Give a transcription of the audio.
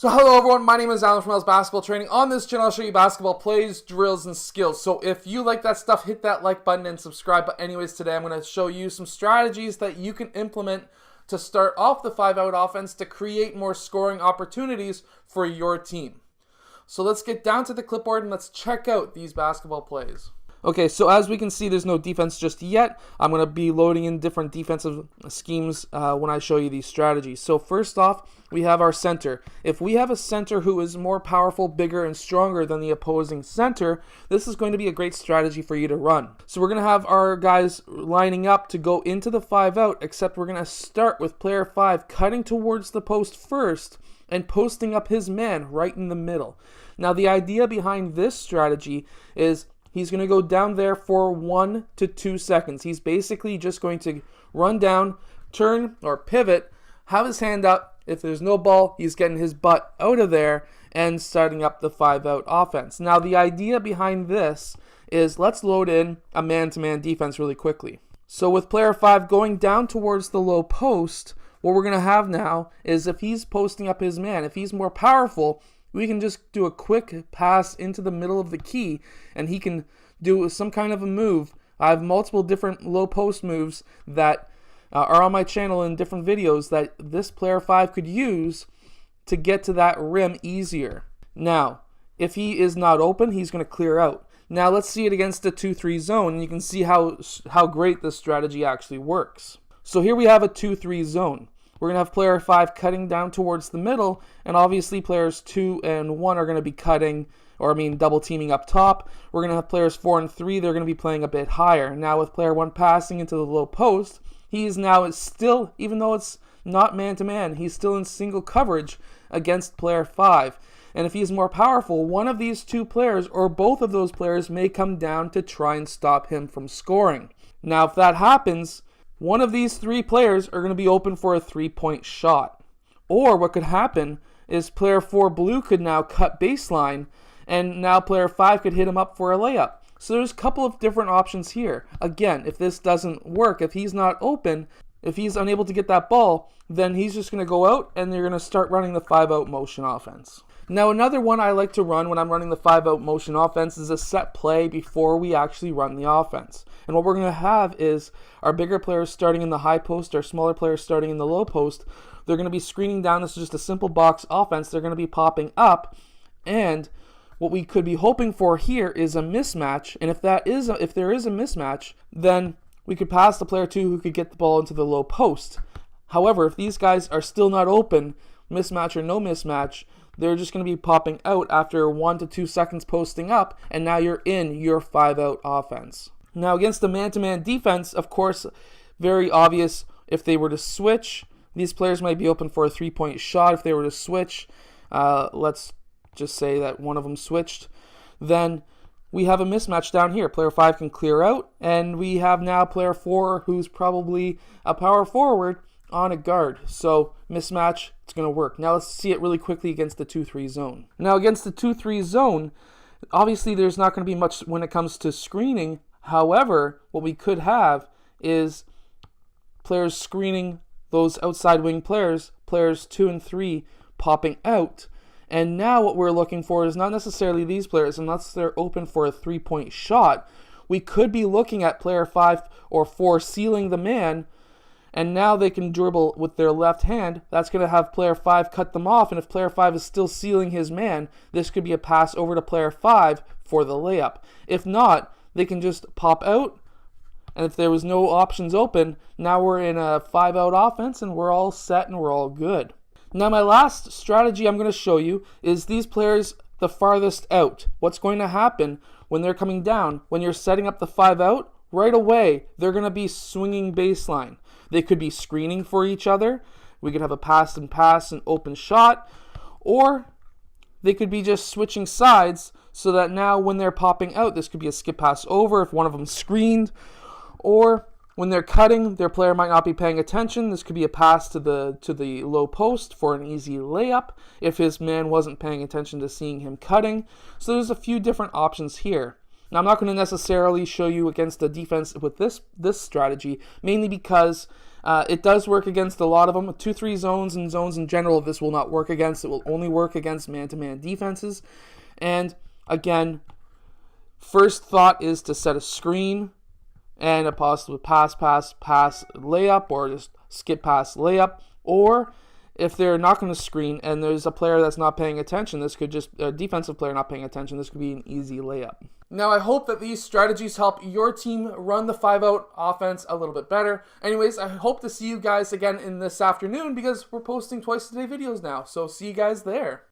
So hello everyone, my name is Alan from Al's Basketball Training. On this channel, I'll show you basketball plays, drills, and skills. So if you like that stuff, hit that like button and subscribe. But anyways, today I'm going to show you some strategies that you can implement to start off the 5-out offense to create more scoring opportunities for your team. So let's get down to the clipboard and let's check out these basketball plays. Okay, so as we can see, there's no defense just yet. I'm going to be loading in different defensive schemes when I show you these strategies. So first off, we have our center. If we have a center who is more powerful, bigger, and stronger than the opposing center, this is going to be a great strategy for you to run. So we're going to have our guys lining up to go into the 5-out, except we're going to start with player 5 cutting towards the post first and posting up his man right in the middle. Now, the idea behind this strategy is he's going to go down there for 1 to 2 seconds. He's basically just going to run down, turn, or pivot, have his hand up. If there's no ball, he's getting his butt out of there and starting up the 5-out offense. Now, the idea behind this is let's load in a man-to-man defense really quickly. So with player 5 going down towards the low post, what we're going to have now is if he's posting up his man, if he's more powerful, we can just do a quick pass into the middle of the key and he can do some kind of a move. I have multiple different low post moves that are on my channel in different videos that this player 5 could use to get to that rim easier. Now, if he is not open, he's going to clear out. Now let's see it against the 2-3 zone and you can see how great this strategy actually works. So here we have a 2-3 zone. We're going to have player 5 cutting down towards the middle, and obviously players 2 and 1 are going to be cutting, double teaming up top. We're going to have players 4 and 3, they're going to be playing a bit higher. Now with player 1 passing into the low post, he is now still, even though it's not man-to-man, he's still in single coverage against player 5. And if he's more powerful, one of these two players or both of those players may come down to try and stop him from scoring. Now if that happens, one of these 3 players are going to be open for a 3-point shot. Or what could happen is player 4 blue could now cut baseline and now player 5 could hit him up for a layup. So there's a couple of different options here. Again, if this doesn't work, if he's not open, if he's unable to get that ball, then he's just going to go out and you're going to start running the 5-out motion offense. Now another one I like to run when I'm running the 5-out motion offense is a set play before we actually run the offense. And what we're going to have is our bigger players starting in the high post, our smaller players starting in the low post. They're going to be screening down. This is just a simple box offense. They're going to be popping up, and what we could be hoping for here is a mismatch. And if there is a mismatch, then we could pass the player 2 who could get the ball into the low post. However, if these guys are still not open, mismatch or no mismatch, they're just going to be popping out after 1 to 2 seconds posting up, and now you're in your 5-out offense. Now against the man-to-man defense, of course, very obvious, if they were to switch, these players might be open for a 3-point shot. If they were to switch, let's just say that one of them switched, then we have a mismatch down here. Player 5 can clear out, and we have now player 4 who's probably a power forward on a guard. So mismatch, it's going to work. Now let's see it really quickly against the 2-3 zone. Now against the 2-3 zone, obviously there's not going to be much when it comes to screening. However, what we could have is players screening those outside wing players, players 2 and 3 popping out. And now what we're looking for is not necessarily these players, unless they're open for a 3-point shot. We could be looking at player 5 or 4 sealing the man, and now they can dribble with their left hand. That's going to have player 5 cut them off, and if player 5 is still sealing his man, this could be a pass over to player 5 for the layup. If not, they can just pop out, and if there was no options open, now we're in a 5-out offense, and we're all set and we're all good. Now my last strategy I'm going to show you is these players the farthest out. What's going to happen when they're coming down, when you're setting up the 5-out, right away they're going to be swinging baseline. They could be screening for each other. We could have a pass and open shot, or they could be just switching sides so that now when they're popping out, this could be a skip pass over if one of them screened, or when they're cutting, their player might not be paying attention. This could be a pass to the low post for an easy layup if his man wasn't paying attention to seeing him cutting. So there's a few different options here. Now, I'm not going to necessarily show you against the defense with this strategy, mainly because it does work against a lot of them. 2-3 zones and zones in general, this will not work against. It will only work against man-to-man defenses. And again, first thought is to set a screen and a possible pass, layup, or just skip pass, layup. Or if they're not going to screen and there's a player that's not paying attention, this could just, a defensive player not paying attention, this could be an easy layup. Now, I hope that these strategies help your team run the 5-out offense a little bit better. Anyways, I hope to see you guys again in this afternoon because we're posting twice a day videos now. So see you guys there.